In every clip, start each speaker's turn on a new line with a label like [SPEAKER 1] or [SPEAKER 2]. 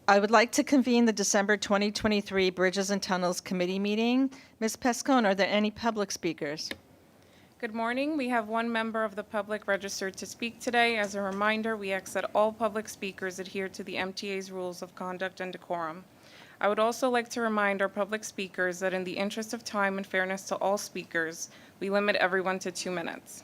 [SPEAKER 1] I would like to convene the December 2023 Bridges and Tunnels Committee meeting. Ms. Pescone, are there any public speakers?
[SPEAKER 2] Good morning. We have one member of the public registered to speak today. As a reminder, we ask that all public speakers adhere to the MTA's rules of conduct and decorum. I would also like to remind our public speakers that in the interest of time and fairness to all speakers, we limit everyone to 2 minutes.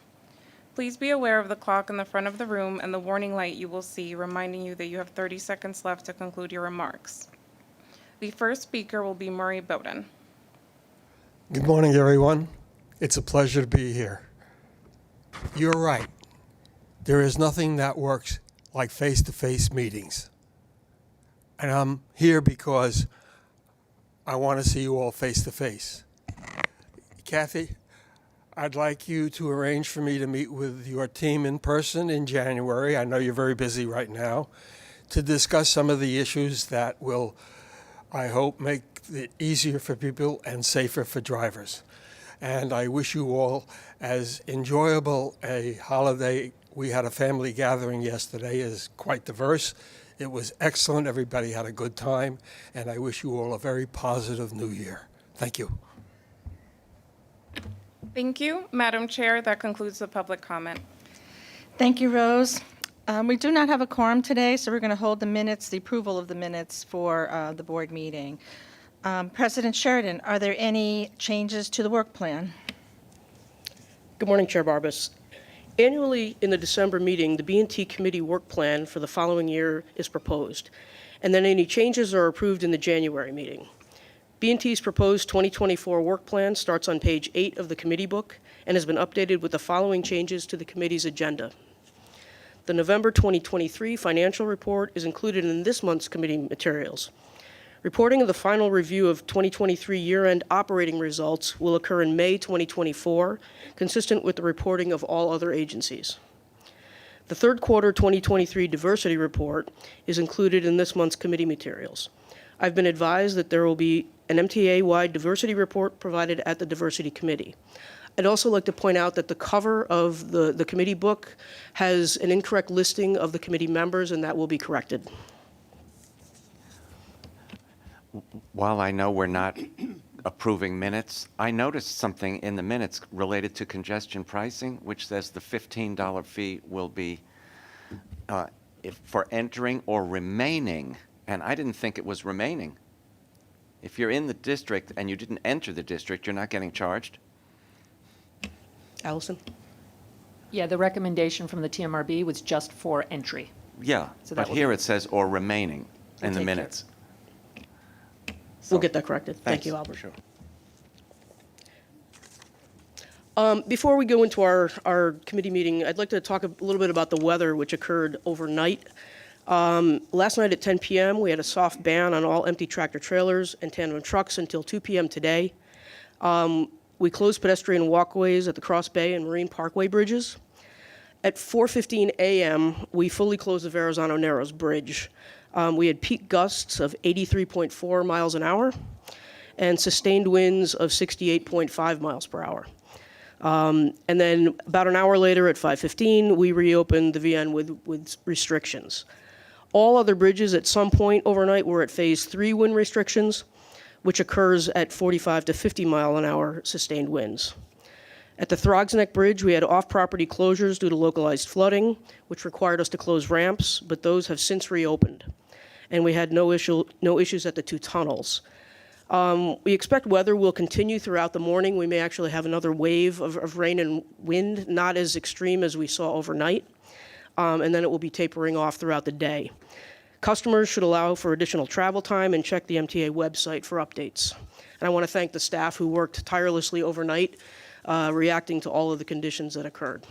[SPEAKER 2] Please be aware of the clock in the front of the room and the warning light you will see reminding you that you have 30 seconds left to conclude your remarks. The first speaker will be Murray Bowden.
[SPEAKER 3] Good morning, everyone. It's a pleasure to be here. You're right. There is nothing that works like face-to-face meetings. And I'm here because I want to see you all face-to-face. Kathy, I'd like you to arrange for me to meet with your team in person in January. I know you're very busy right now, to discuss some of the issues that will, I hope, make it easier for people and safer for drivers. And I wish you all as enjoyable a holiday. We had a family gathering yesterday. It is quite diverse. It was excellent. Everybody had a good time. And I wish you all a very positive new year. Thank you.
[SPEAKER 2] Thank you. Madam Chair, that concludes the public comment.
[SPEAKER 1] Thank you, Rose. We do not have a quorum today, so we're going to hold the approval of the minutes for the board meeting. President Sheridan, are there any changes to the work plan?
[SPEAKER 4] Good morning, Chair Barbas. Annually in the December meeting, the B&T committee work plan for the following year is proposed, and then any changes are approved in the January meeting. B&T's proposed 2024 work plan starts on page 8 of the committee book and has been updated with the following changes to the committee's agenda. The November 2023 financial report is included in this month's committee materials. Reporting of the final review of 2023 year-end operating results will occur in May 2024, consistent with the reporting of all other agencies. The third quarter 2023 diversity report is included in this month's committee materials. I've been advised that there will be an MTA-wide diversity report provided at the Diversity Committee. I'd also like to point out that the cover of the committee book has an incorrect listing of the committee members, and that will be corrected.
[SPEAKER 5] While I know we're not approving minutes, I noticed something in the minutes related to congestion pricing, which says the $15 fee will be for entering or remaining, and I didn't think it was remaining. If you're in the district and you didn't enter the district, you're not getting charged?
[SPEAKER 4] Allison?
[SPEAKER 6] Yeah, the recommendation from the TMRB was just for entry.
[SPEAKER 5] Yeah,
[SPEAKER 6] So
[SPEAKER 5] but
[SPEAKER 6] that will
[SPEAKER 5] here
[SPEAKER 6] be-
[SPEAKER 5] it says or remaining
[SPEAKER 6] We'll
[SPEAKER 5] in the
[SPEAKER 6] take care.
[SPEAKER 5] minutes.
[SPEAKER 4] We'll get that corrected. Thank
[SPEAKER 5] Thanks.
[SPEAKER 4] you, Albert.
[SPEAKER 5] Sure.
[SPEAKER 4] Before we go into our committee meeting, I'd like to talk a little bit about the weather, which occurred overnight. Last night at 10 p.m., we had a soft ban on all empty tractor trailers and tandem trucks until 2 p.m. today. We closed pedestrian walkways at the Cross Bay and Marine Parkway bridges. At 4:15 a.m., we fully closed the Verrazano Narrows Bridge. We had peak gusts of 83.4 miles an hour and sustained winds of 68.5 miles per hour. And then about an hour later at 5:15, we reopened the VN with restrictions. All other bridges at some point overnight were at phase 3 wind restrictions, which occurs at 45 to 50 mile an hour sustained winds. At the Throgs Neck Bridge, we had off-property closures due to localized flooding, which required us to close ramps, but those have since reopened. And we had no issues at the 2 tunnels. We expect weather will continue throughout the morning. We may actually have another wave of rain and wind, not as extreme as we saw overnight, and then it will be tapering off throughout the day. Customers should allow for additional travel time and check the MTA website for updates. And I want to thank the staff who worked tirelessly overnight, reacting to all of the conditions that occurred.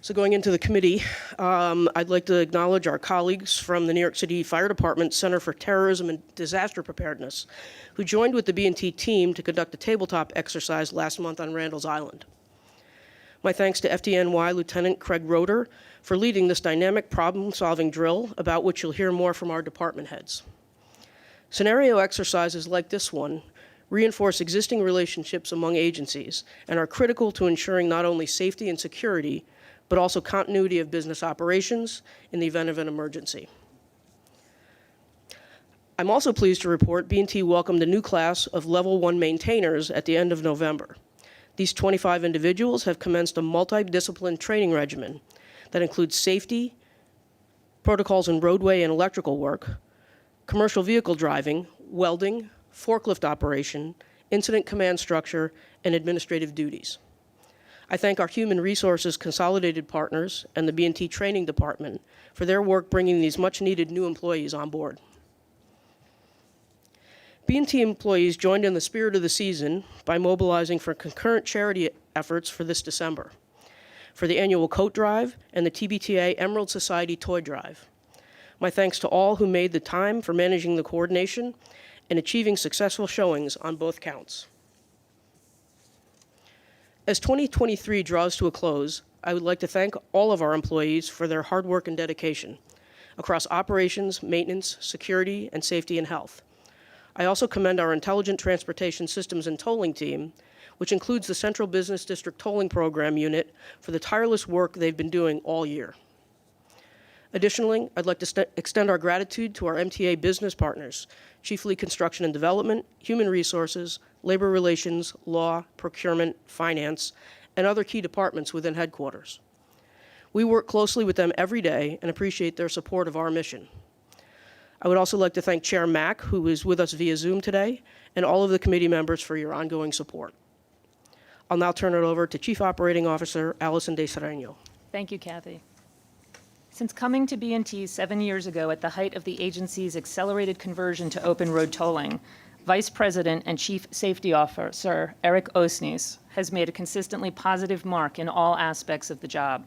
[SPEAKER 4] So going into the committee, I'd like to acknowledge our colleagues from the New York City Fire Department Center for Terrorism and Disaster Preparedness, who joined with the B&T team to conduct a tabletop exercise last month on Randall's Island. My thanks to FDNY Lieutenant Craig Roeder for leading this dynamic problem-solving drill, about which you'll hear more from our department heads. Scenario exercises like this one reinforce existing relationships among agencies and are critical to ensuring not only safety and security, but also continuity of business operations in the event of an emergency. I'm also pleased to report B&T welcomed a new class of Level 1 maintainers at the end of November. These 25 individuals have commenced a multidisciplined training regimen that includes safety, protocols in roadway and electrical work, commercial vehicle driving, welding, forklift operation, incident command structure, and administrative duties. I thank our Human Resources Consolidated Partners and the B&T Training Department for their work bringing these much-needed new employees on board. B&T employees joined in the spirit of the season by mobilizing for concurrent charity efforts for this December, for the annual Coat Drive and the TBTA Emerald Society Toy Drive. My thanks to all who made the time for managing the coordination and achieving successful showings on both counts. As 2023 draws to a close, I would like to thank all of our employees for their hard work and dedication across operations, maintenance, security, and safety and health. I also commend our Intelligent Transportation Systems and Tolling team, which includes the Central Business District Tolling Program Unit, for the tireless work they've been doing all year. Additionally, I'd like to extend our gratitude to our MTA business partners, chiefly Construction and Development, Human Resources, Labor Relations, Law, Procurement, Finance, and other key departments within headquarters. We work closely with them every day and appreciate their support of our mission. I would also like to thank Chair Mack, who is with us via Zoom today, and all of the committee members for your ongoing support. I'll now turn it over to Chief Operating Officer Allison De Sereno.
[SPEAKER 6] Thank you, Kathy. Since coming to B&T 7 years ago at the height of the agency's accelerated conversion to open road tolling, Vice President and Chief Safety Officer Eric Osnes has made a consistently positive mark in all aspects of the job.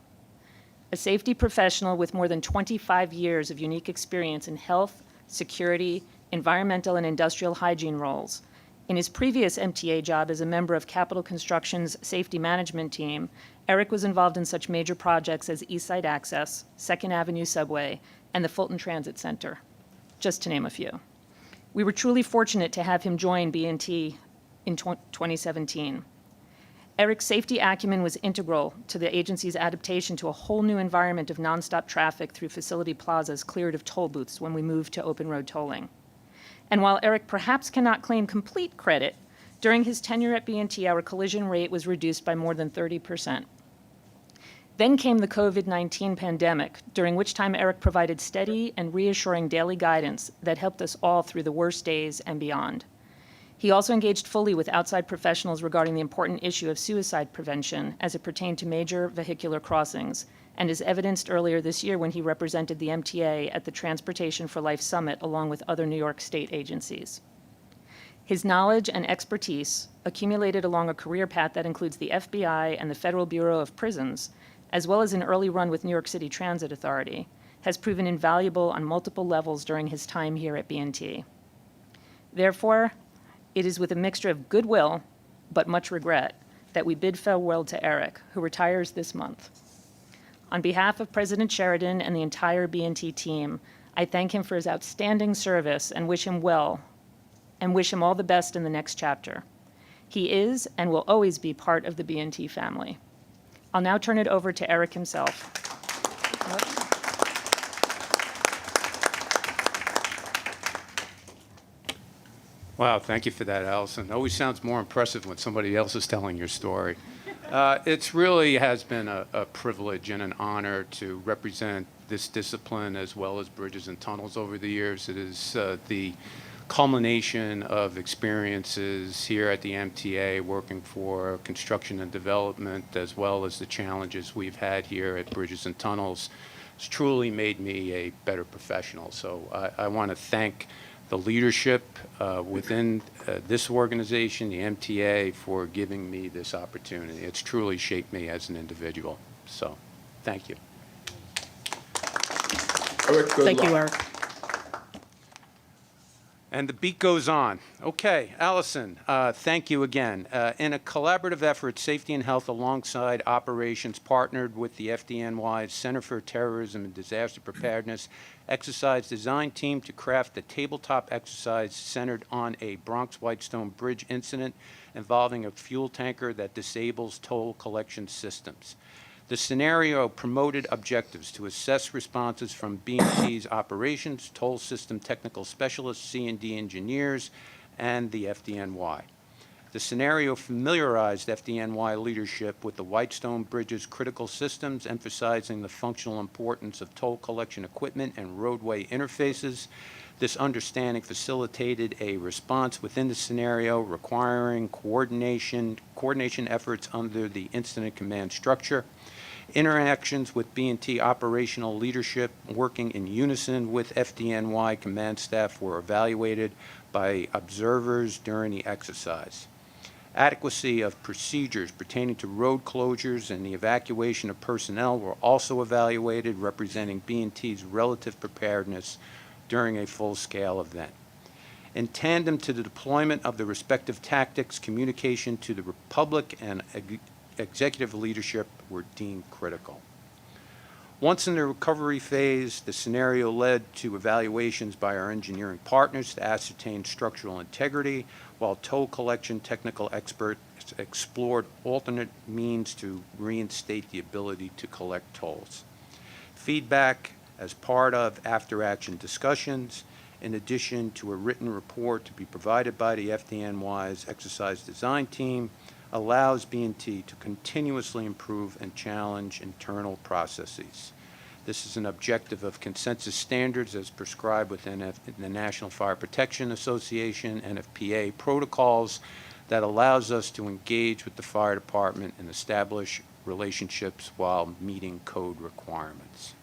[SPEAKER 6] A safety professional with more than 25 years of unique experience in health, security, environmental, and industrial hygiene roles. In his previous MTA job as a member of Capital Construction's safety management team, Eric was involved in such major projects as East Side Access, 2nd Avenue Subway, and the Fulton Transit Center, just to name a few. We were truly fortunate to have him join B&T in 2017. Eric's safety acumen was integral to the agency's adaptation to a whole new environment of nonstop traffic through facility plazas cleared of toll booths when we moved to open road tolling. And while Eric perhaps cannot claim complete credit, during his tenure at B&T, our collision rate was reduced by more than 30%. Then came the COVID-19 pandemic, during which time Eric provided steady and reassuring daily guidance that helped us all through the worst days and beyond. He also engaged fully with outside professionals regarding the important issue of suicide prevention as it pertained to major vehicular crossings, and is evidenced earlier this year when he represented the MTA at the Transportation for Life Summit along with other New York State agencies. His knowledge and expertise, accumulated along a career path that includes the FBI and the Federal Bureau of Prisons, as well as an early run with New York City Transit Authority, has proven invaluable on multiple levels during his time here at B&T. Therefore, it is with a mixture of goodwill, but much regret, that we bid farewell to Eric, who retires this month. On behalf of President Sheridan and the entire B&T team, I thank him for his outstanding service and wish him well, and wish him all the best in the next chapter. He is and will always be part of the B&T family. I'll now turn it over to Eric himself.
[SPEAKER 7] Wow, thank you for that, Allison. It always sounds more impressive when somebody else is telling your story. It really has been a privilege and an honor to represent this discipline as well as bridges and tunnels over the years. It is the culmination of experiences here at the MTA working for construction and development, as well as the challenges we've had here at bridges and tunnels. It's truly made me a better professional. So I want to thank the leadership within this organization, the MTA, for giving me this opportunity. It's truly shaped me as an individual. So, thank you.
[SPEAKER 8] Eric, good
[SPEAKER 4] Thank
[SPEAKER 8] luck.
[SPEAKER 4] you, Eric.
[SPEAKER 7] And the beat goes on. Okay, Allison, thank you again. In a collaborative effort, Safety and Health alongside operations partnered with the FDNY's Center for Terrorism and Disaster Preparedness exercise design team to craft a tabletop exercise centered on a Bronx-Whitestone Bridge incident involving a fuel tanker that disables toll collection systems. The scenario promoted objectives to assess responses from B&T's operations, toll system technical specialists, C&D engineers, and the FDNY. The scenario familiarized FDNY leadership with the Whitestone Bridge's critical systems, emphasizing the functional importance of toll collection equipment and roadway interfaces. This understanding facilitated a response within the scenario requiring coordination efforts under the incident command structure. Interactions with B&T operational leadership working in unison with FDNY command staff were evaluated by observers during the exercise. Adequacy of procedures pertaining to road closures and the evacuation of personnel were also evaluated, representing B&T's relative preparedness during a full-scale event. In tandem to the deployment of the respective tactics, communication to the public and executive leadership were deemed critical. Once in the recovery phase, the scenario led to evaluations by our engineering partners to ascertain structural integrity, while toll collection technical experts explored alternate means to reinstate the ability to collect tolls. Feedback as part of after-action discussions, in addition to a written report to be provided by the FDNY's exercise design team, allows B&T to continuously improve and challenge internal processes. This is an objective of consensus standards as prescribed within the National Fire Protection Association, NFPA protocols, that allows us to engage with the fire department and establish relationships while meeting code requirements.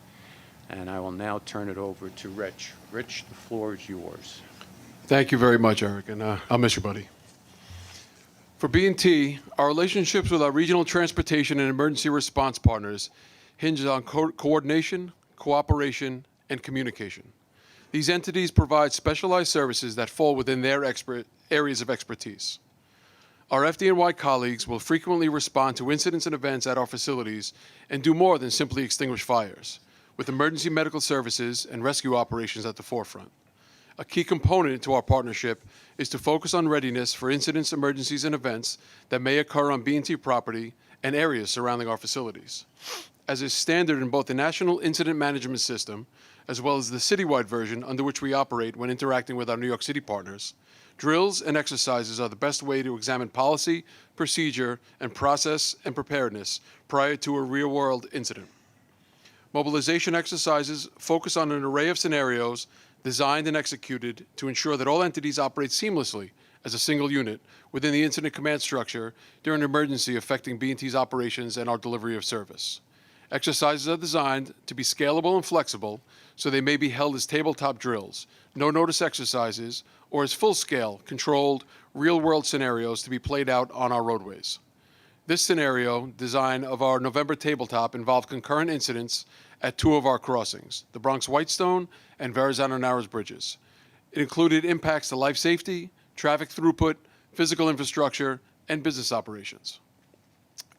[SPEAKER 7] And I will now turn it over to Rich. Rich, the floor is yours.
[SPEAKER 8] Thank you very much, Eric, and I'll miss you, buddy. For B&T, our relationships with our regional transportation and emergency response partners hinges on coordination, cooperation, and communication. These entities provide specialized services that fall within their areas of expertise. Our FDNY colleagues will frequently respond to incidents and events at our facilities and do more than simply extinguish fires, with emergency medical services and rescue operations at the forefront. A key component to our partnership is to focus on readiness for incidents, emergencies, and events that may occur on B&T property and areas surrounding our facilities. As is standard in both the National Incident Management System as well as the citywide version under which we operate when interacting with our New York City partners, drills and exercises are the best way to examine policy, procedure, and process and preparedness prior to a real-world incident. Mobilization exercises focus on an array of scenarios designed and executed to ensure that all entities operate seamlessly as a single unit within the incident command structure during an emergency affecting B&T's operations and our delivery of service. Exercises are designed to be scalable and flexible, so they may be held as tabletop drills, no-notice exercises, or as full-scale, controlled, real-world scenarios to be played out on our roadways. This scenario design of our November tabletop involved concurrent incidents at two of our crossings, the Bronx Whitestone and Verrazano Narrows bridges. It included impacts to life safety, traffic throughput, physical infrastructure, and business operations.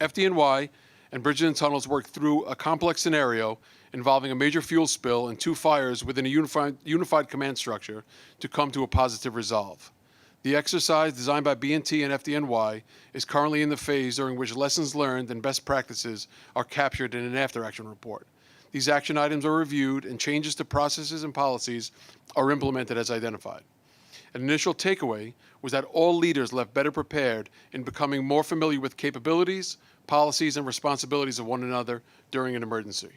[SPEAKER 8] FDNY and Bridges and Tunnels worked through a complex scenario involving a major fuel spill and two fires within a unified command structure to come to a positive resolve. The exercise, designed by B&T and FDNY, is currently in the phase during which lessons learned and best practices are captured in an after-action report. These action items are reviewed and changes to processes and policies are implemented as identified. An initial takeaway was that all leaders left better prepared in becoming more familiar with capabilities, policies, and responsibilities of one another during an emergency.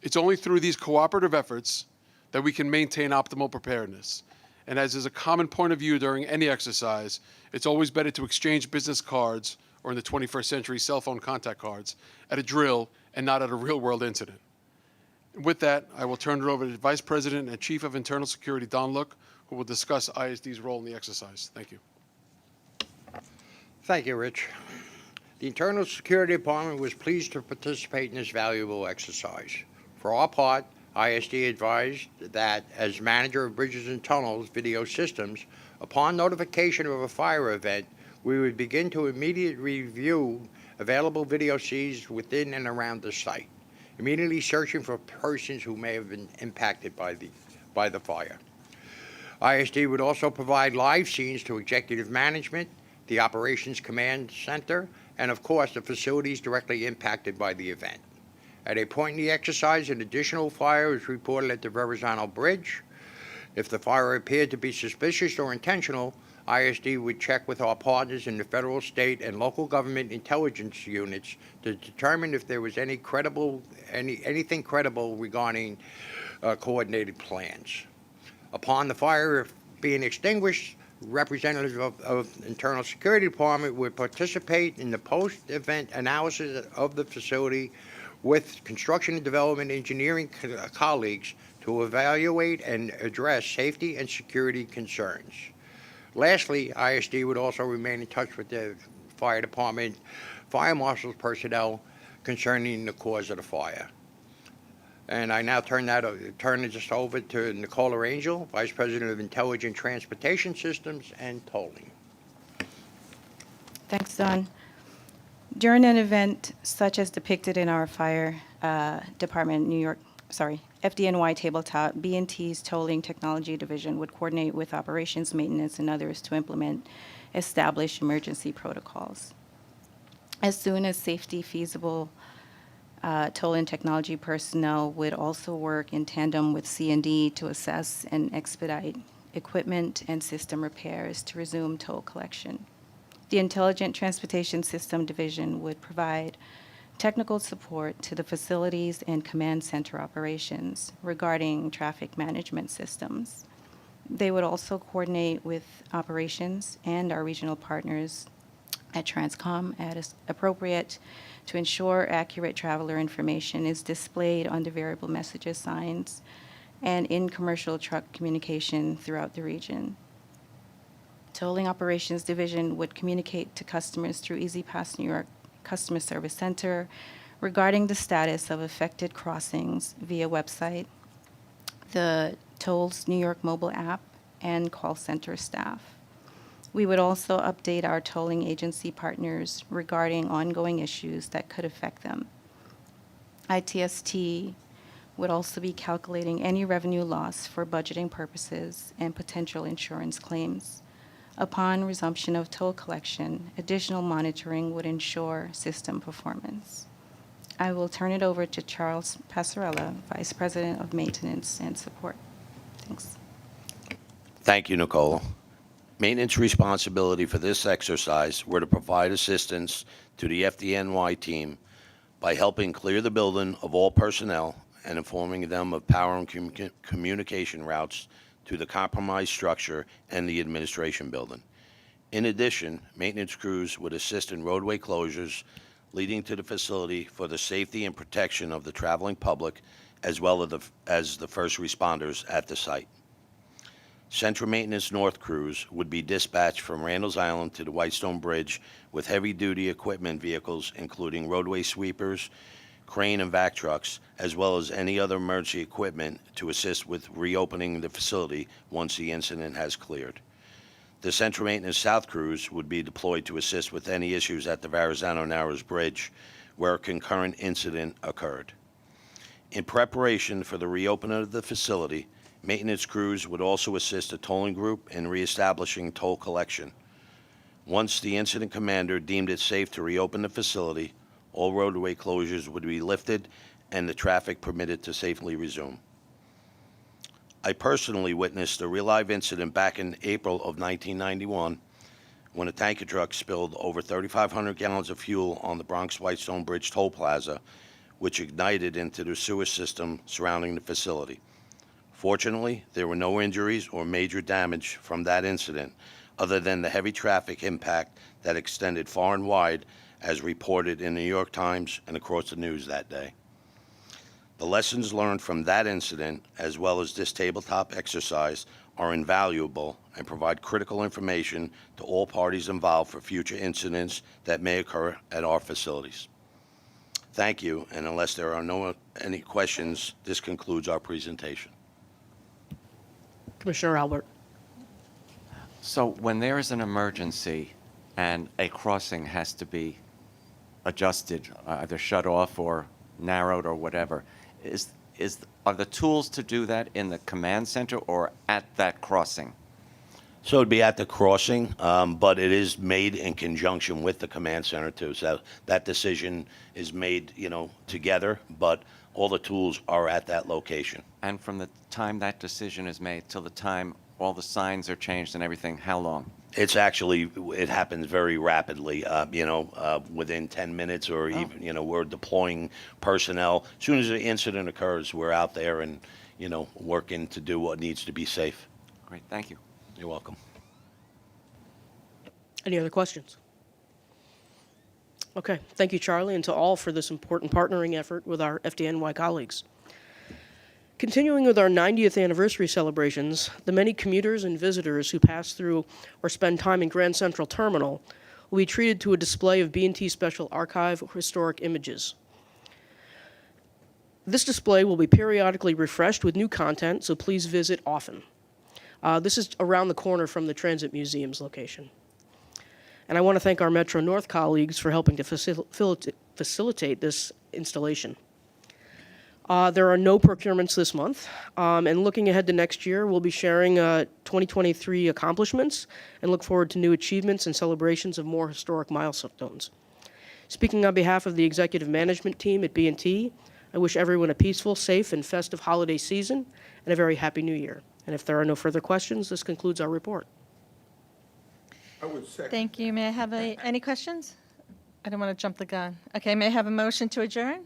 [SPEAKER 8] It's only through these cooperative efforts that we can maintain optimal preparedness. And as is a common point of view during any exercise, it's always better to exchange business cards, or in the 21st century, cell phone contact cards, at a drill and not at a real-world incident. With that, I will turn it over to Vice President and Chief of Internal Security, Don Look, who will discuss ISD's role in the exercise. Thank you.
[SPEAKER 9] Thank you, Rich. The Internal Security Department was pleased to participate in this valuable exercise. For our part, ISD advised that as manager of Bridges and Tunnels Video Systems, upon notification of a fire event, we would begin to immediately review available video feeds within and around the site, immediately searching for persons who may have been impacted by the fire. ISD would also provide live scenes to executive management, the Operations Command Center, and of course, the facilities directly impacted by the event. At a point in the exercise, an additional fire was reported at the Verrazano Bridge. If the fire appeared to be suspicious or intentional, ISD would check with our partners in the federal, state, and local government intelligence units to determine if there was anything credible regarding coordinated plans. Upon the fire being extinguished, representatives of Internal Security Department would participate in the post-event analysis of the facility with construction and development engineering colleagues to evaluate and address safety and security concerns. Lastly, ISD would also remain in touch with the fire department, fire marshal's personnel concerning the cause of the fire. And I now turn this over to Nicola Angel, Vice President of Intelligent Transportation Systems and Tolling.
[SPEAKER 10] Thanks, Don. During an event such as depicted in our fire department, FDNY tabletop, B&T's tolling technology division would coordinate with operations, maintenance, and others to implement established emergency protocols. As soon as safety feasible, tolling technology personnel would also work in tandem with C&D to assess and expedite equipment and system repairs to resume toll collection. The Intelligent Transportation System Division would provide technical support to the facilities and command center operations regarding traffic management systems. They would also coordinate with operations and our regional partners at Transcom as appropriate to ensure accurate traveler information is displayed on the variable messages signs and in commercial truck communication throughout the region. Tolling Operations Division would communicate to customers through EasyPass New York Customer Service Center regarding the status of affected crossings via website, the Tolls New York mobile app, and call center staff. We would also update our tolling agency partners regarding ongoing issues that could affect them. ITST would also be calculating any revenue loss for budgeting purposes and potential insurance claims. Upon resumption of toll collection, additional monitoring would ensure system performance. I will turn it over to Charles Passarella, Vice President of Maintenance and Support. Thanks.
[SPEAKER 11] Thank you, Nicole. Maintenance responsibility for this exercise were to provide assistance to the FDNY team by helping clear the building of all personnel and informing them of power and communication routes to the compromised structure and the administration building. In addition, maintenance crews would assist in roadway closures leading to the facility for the safety and protection of the traveling public, as well as the first responders at the site. Central Maintenance North crews would be dispatched from Randall's Island to the Whitestone Bridge with heavy-duty equipment vehicles, including roadway sweepers, crane and vac trucks, as well as any other emergency equipment to assist with reopening the facility once the incident has cleared. The Central Maintenance South crews would be deployed to assist with any issues at the Verrazano Narrows Bridge, where a concurrent incident occurred. In preparation for the reopening of the facility, maintenance crews would also assist the tolling group in reestablishing toll collection. Once the incident commander deemed it safe to reopen the facility, all roadway closures would be lifted and the traffic permitted to safely resume. I personally witnessed a real-life incident back in April of 1991 when a tanker truck spilled over 3,500 gallons of fuel on the Bronx-Whitestone Bridge toll plaza, which ignited into the sewer system surrounding the facility. Fortunately, there were no injuries or major damage from that incident, other than the heavy traffic impact that extended far and wide, as reported in the New York Times and across the news that day. The lessons learned from that incident, as well as this tabletop exercise, are invaluable and provide critical information to all parties involved for future incidents that may occur at our facilities. Thank you, and unless there are any questions, this concludes our presentation.
[SPEAKER 4] Commissioner Albert.
[SPEAKER 5] So when there is an emergency and a crossing has to be adjusted, either shut off or narrowed or whatever, are the tools to do that in the command center or at that crossing?
[SPEAKER 11] So it'd be at the crossing, but it is made in conjunction with the command center too. So that decision is made, together, but all the tools are at that location.
[SPEAKER 5] And from the time that decision is made till the time all the signs are changed and everything, how long?
[SPEAKER 11] It happens very rapidly, within 10 minutes or even, we're deploying personnel. As soon as the incident occurs, we're out there and, working to do what needs to be safe.
[SPEAKER 5] Great, thank you.
[SPEAKER 11] You're welcome.
[SPEAKER 4] Any other questions? Okay, thank you, Charlie, and to all for this important partnering effort with our FDNY colleagues. Continuing with our 90th anniversary celebrations, the many commuters and visitors who pass through or spend time in Grand Central Terminal will be treated to a display of B&T Special Archive historic images. This display will be periodically refreshed with new content, so please visit often. This is around the corner from the Transit Museum's location. And I want to thank our Metro North colleagues for helping to facilitate this installation. There are no procurements this month, and looking ahead to next year, we'll be sharing 2023 accomplishments and look forward to new achievements and celebrations of more historic milestones. Speaking on behalf of the executive management team at B&T, I wish everyone a peaceful, safe, and festive holiday season and a very happy new year. And if there are no further questions, this concludes our report.
[SPEAKER 1] Thank you. May I have any questions? I don't want to jump the gun. Okay, may I have a motion to adjourn?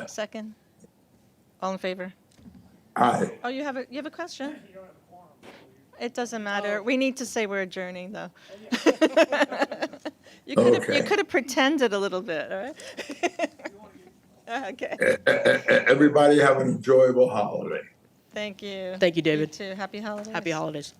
[SPEAKER 1] Second. All in favor?
[SPEAKER 12] Aye.
[SPEAKER 1] Oh, you have a question? It doesn't matter. We need to say we're adjourning, though. You could have pretended a little bit, all right? Okay.
[SPEAKER 12] Everybody have an enjoyable holiday.
[SPEAKER 1] Thank you.
[SPEAKER 4] Thank you, David.
[SPEAKER 1] You too. Happy holidays.
[SPEAKER 4] Happy holidays.